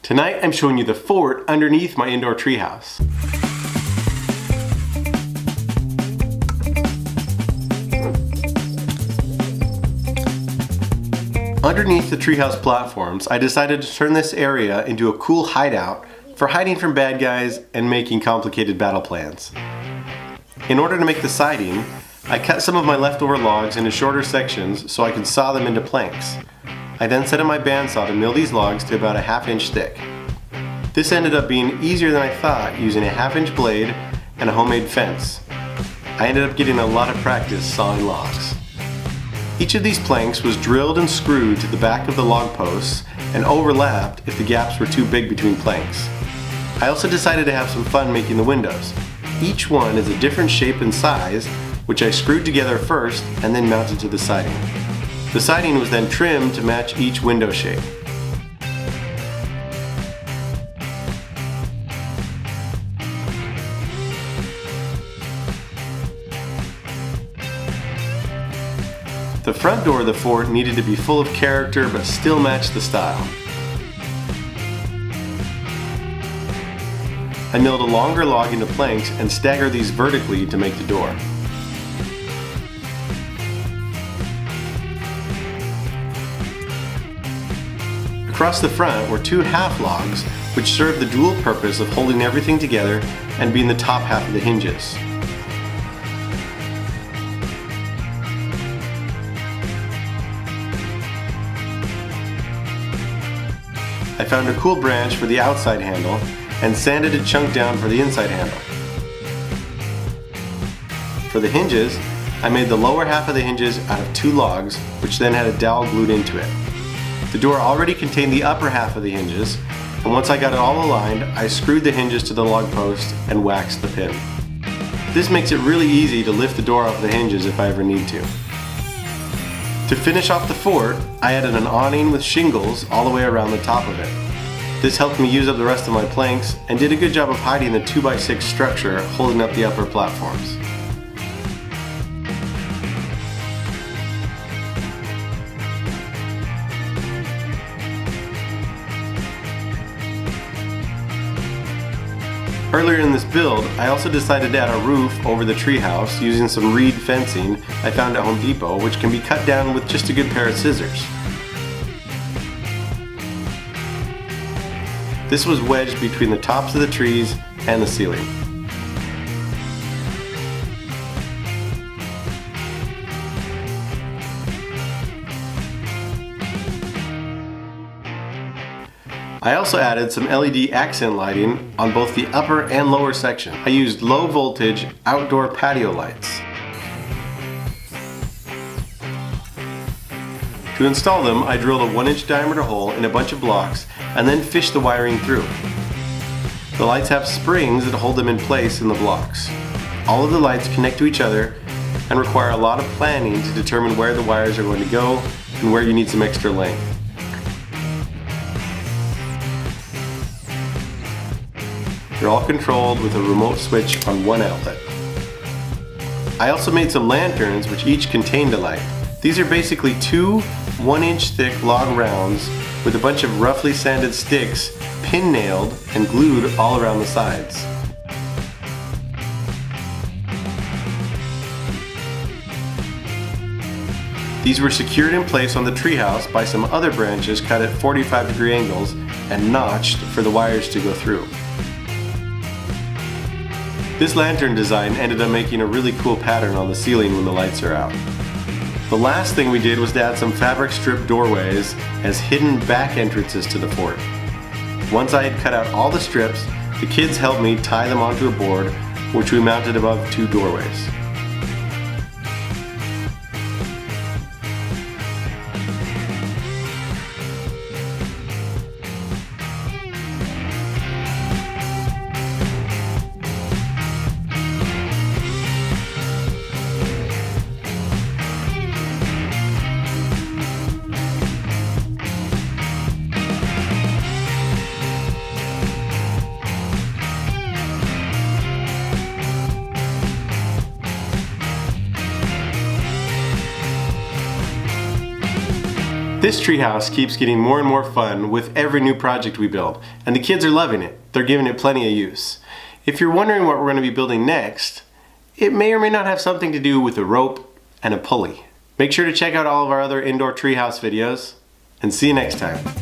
Tonight I'm showing you the fort underneath my indoor treehouse. Underneath the treehouse platforms, I decided to turn this area into a cool hideout for hiding from bad guys and making complicated battle plans. In order to make the siding, I cut some of my leftover logs into shorter sections so I could saw them into planks. I then set up my bandsaw to mill these logs to about a 1/2 inch thick. This ended up being easier than I thought using a 1/2 inch blade and a homemade fence. I ended up getting a lot of practice sawing logs. Each of these planks was drilled and screwed to the back of the log posts and overlapped if the gaps were too big between planks. I also decided to have some fun making the windows. Each one is a different shape and size, which I screwed together first and then mounted to the siding. The siding was then trimmed to match each window shape. The front door of the fort needed to be full of character but still match the style. I milled a longer log into planks and staggered these vertically to make the door. Across the front were 2 half logs which served the dual purpose of holding everything together and being the top half of the hinges. I found a cool branch for the outside handle and sanded a chunk down for the inside handle. For the hinges, I made the lower half of the hinges out of 2 logs, which then had a dowel glued into it. The door already contained the upper half of the hinges, and once I got it all aligned, I screwed the hinges to the log post and waxed the pin. This makes it really easy to lift the door off the hinges if I ever need to. To finish off the fort, I added an awning with shingles all the way around the top of it. This helped me use up the rest of my planks and did a good job of hiding the 2x6 structure holding up the upper platforms. Earlier in this build, I also decided to add a roof over the treehouse using some reed fencing I found at Home Depot, which can be cut down with just a good pair of scissors. This was wedged between the tops of the trees and the ceiling. I also added some LED accent lighting on both the upper and lower section. I used low voltage outdoor patio lights. To install them, I drilled a 1-inch diameter hole in a bunch of blocks and then fished the wiring through. The lights have springs that hold them in place in the blocks. All of the lights connect to each other and require a lot of planning to determine where the wires are going to go and where you need some extra length. They're all controlled with a remote switch on one outlet. I also made some lanterns which each contained a light. These are basically 2 1-inch thick log rounds with a bunch of roughly sanded sticks pin nailed and glued all around the sides. These were secured in place on the treehouse by some other branches cut at 45-degree angles and notched for the wires to go through. This lantern design ended up making a really cool pattern on the ceiling when the lights are out. The last thing we did was to add some fabric strip doorways as hidden back entrances to the fort. Once I had cut out all the strips, the kids helped me tie them onto a board, which we mounted above 2 doorways. This treehouse keeps getting more and more fun with every new project we build, and the kids are loving it. They're giving it plenty of use. If you're wondering what we're going to be building next, it may or may not have something to do with a rope and a pulley. Make sure to check out all of our other indoor treehouse videos, and see you next time.